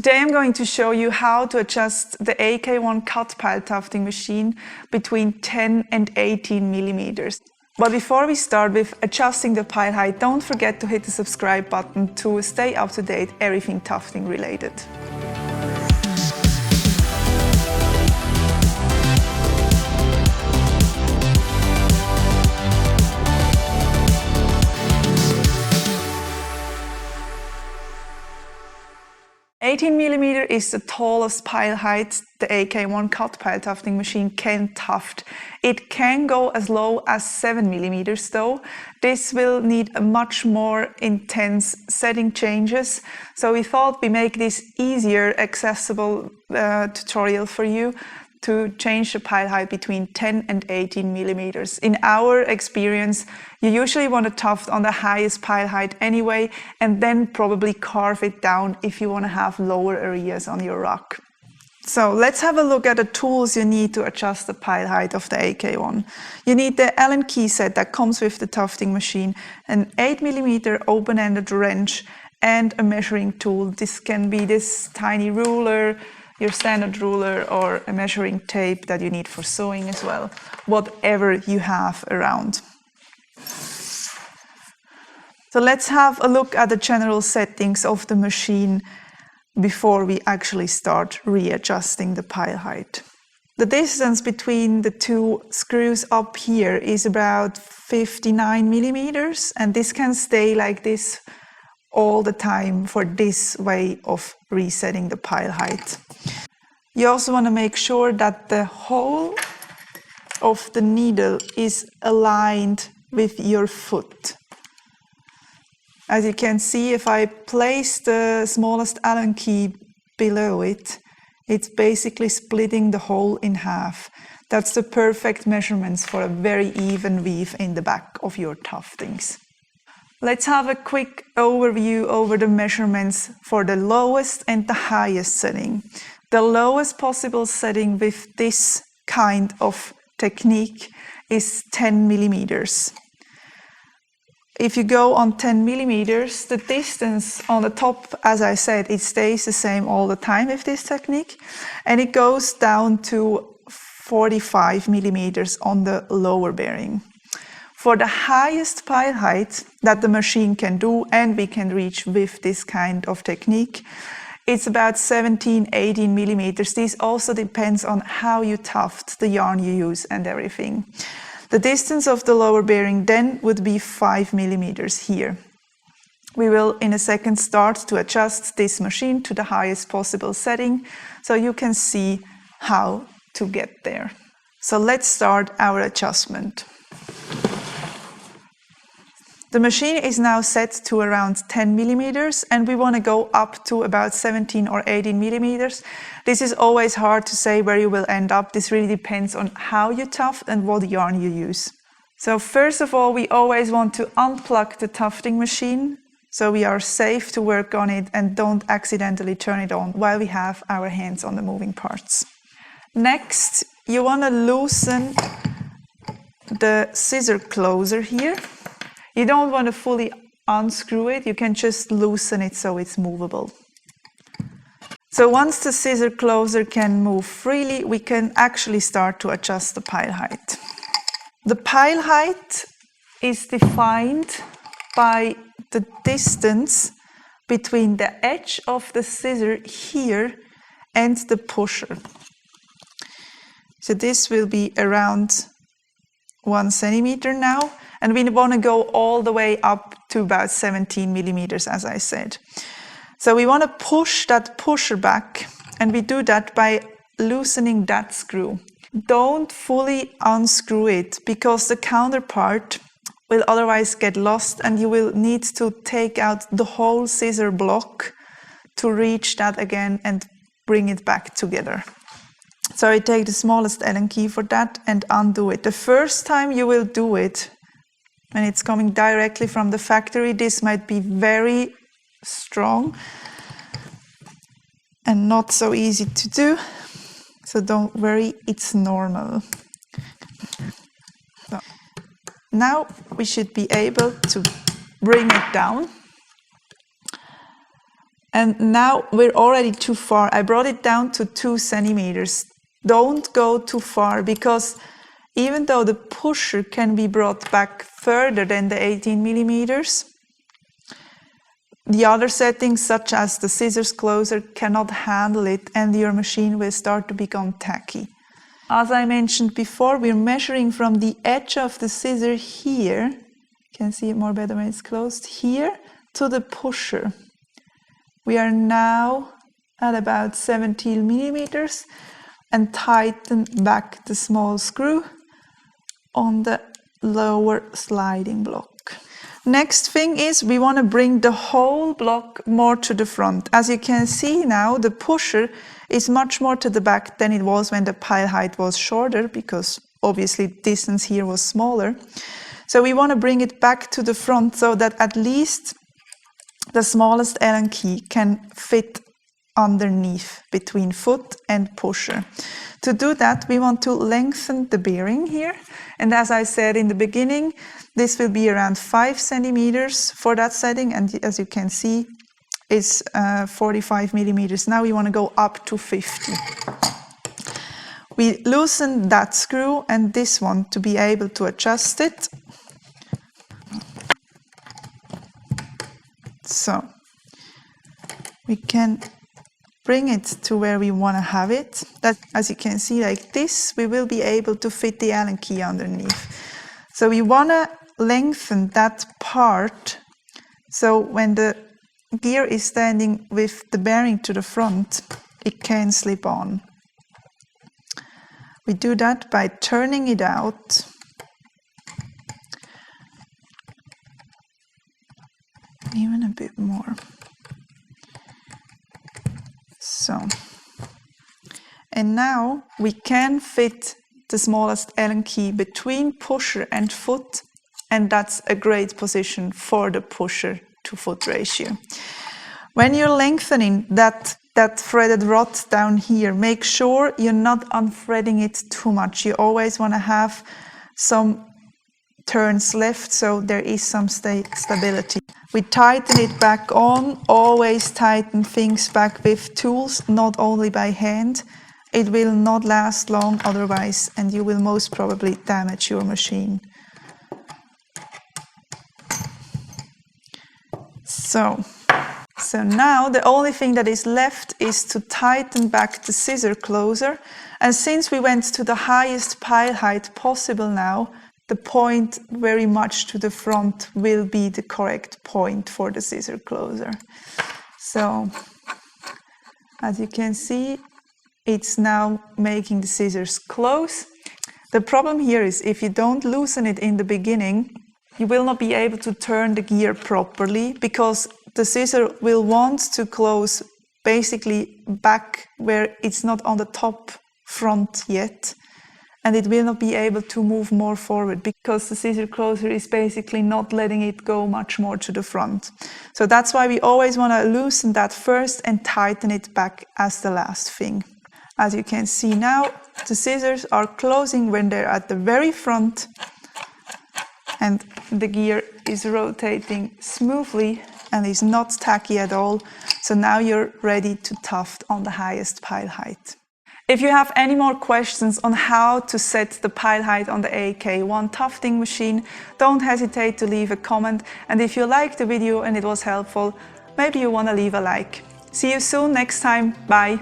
Today I'm going to show you how to adjust the AK1 cut pile tufting machine between 10 and 18 millimeters. But before we start with adjusting the pile height, don't forget to hit the subscribe button to stay up to date everything tufting related. $18mm is the tallest pile height the AK1 cut pile tufting machine can tuft. It can go as low as 7mm though. This will need a much more intense setting changes, so we thought we make this easier accessible tutorial for you to change the pile height between 10 and 18mm. In our experience, you usually want to tuft on the highest pile height anyway, and then probably carve it down if you want to have lower areas on your rock. So let's have a look at the tools you need to adjust the pile height of the AK1. You need the Allen key set that comes with the tufting machine, an 8mm open-ended wrench, and a measuring tool. This can be this tiny ruler, your standard ruler, or a measuring tape that you need for sewing as well, whatever you have around. So let's have a look at the general settings of the machine before we actually start readjusting the pile height. The distance between the two screws up here is about 59mm, and this can stay like this all the time for this way of resetting the pile height. You also want to make sure that the hole of the needle is aligned with your foot. As you can see, if I place the smallest Allen key below it, it's basically splitting the hole in half. That's the perfect measurements for a very even weave in the back of your tuftings. Let's have a quick overview over the measurements for the lowest and the highest setting. The lowest possible setting with this kind of technique is 10mm. If you go on 10mm, the distance on the top, as I said, it stays the same all the time with this technique, and it goes down to 45mm on the lower bearing. For the highest pile height that the machine can do and we can reach with this kind of technique, it's about 17–18mm. This also depends on how you tuft, the yarn you use and everything. The distance of the lower bearing then would be 5mm here. We will in a second start to adjust this machine to the highest possible setting, so you can see how to get there. So let's start our adjustment. The machine is now set to around 10mm, and we want to go up to about 17 or 18mm. This is always hard to say where you will end up. This really depends on how you tuft and what yarn you use. So first of all, we always want to unplug the tufting machine so we are safe to work on it and don't accidentally turn it on while we have our hands on the moving parts. Next, you want to loosen the scissor closer here. You don't want to fully unscrew it, you can just loosen it so it's movable. So once the scissor closer can move freely, we can actually start to adjust the pile height. The pile height is defined by the distance between the edge of the scissor here and the pusher. So this will be around 1 centimeter now. And we want to go all the way up to about 17mm, as I said. So we want to push that pusher back, and we do that by loosening that screw. Don't fully unscrew it, because the counterpart will otherwise get lost, and you will need to take out the whole scissor block to reach that again and bring it back together. So I take the smallest Allen key for that and undo it. The first time you will do it, and it's coming directly from the factory, this might be very strong and not so easy to do, so don't worry, it's normal. So now we should be able to bring it down And now we're already too far. I brought it down to 2 centimeters. Don't go too far, because even though the pusher can be brought back further than the 18 millimeters, the other settings, such as the scissors closer, cannot handle it, and your machine will start to become tacky. As I mentioned before, we're measuring from the edge of the scissor here, you can see it more better when it's closed, here to the pusher. We are now at about 17 millimeters and tighten back the small screw on the lower sliding block. Next thing is we want to bring the whole block more to the front. As you can see now, the pusher is much more to the back than it was when the pile height was shorter, because obviously distance here was smaller. So we want to bring it back to the front so that at least the smallest Allen key can fit underneath between foot and pusher. To do that, we want to lengthen the bearing here. And as I said in the beginning, this will be around 5 centimeters for that setting. And as you can see, it's 45 millimeters. Now we want to go up to 50. We loosen that screw and this one to be able to adjust it. So we can bring it to where we want to have it. That, as you can see, like this, we will be able to fit the Allen key underneath. So we want to lengthen that part, so when the gear is standing with the bearing to the front, it can slip on. We do that by turning it out. Even a bit more. So, and now we can fit the smallest Allen key between pusher and foot, and that's a great position for the pusher to foot ratio. When you're lengthening that threaded rod down here, make sure you're not unthreading it too much. You always want to have some turns left, so there is some stability. We tighten it back on. Always tighten things back with tools, not only by hand. It will not last long otherwise, and you will most probably damage your machine. So now the only thing that is left is to tighten back the scissor closer. And since we went to the highest pile height possible now, the point very much to the front will be the correct point for the scissor closer. So as you can see, it's now making the scissors close. The problem here is if you don't loosen it in the beginning, you will not be able to turn the gear properly, because the scissor will want to close basically back where it's not on the top front yet, and it will not be able to move more forward because the scissor closer is basically not letting it go much more to the front. So that's why we always want to loosen that first and tighten it back as the last thing. As you can see now, the scissors are closing when they're at the very front, and the gear is rotating smoothly and is not tacky at all. So now you're ready to tuft on the highest pile height. If you have any more questions on how to set the pile height on the AK1 tufting machine, don't hesitate to leave a comment. And if you liked the video and it was helpful, maybe you want to leave a like. See you soon next time. Bye.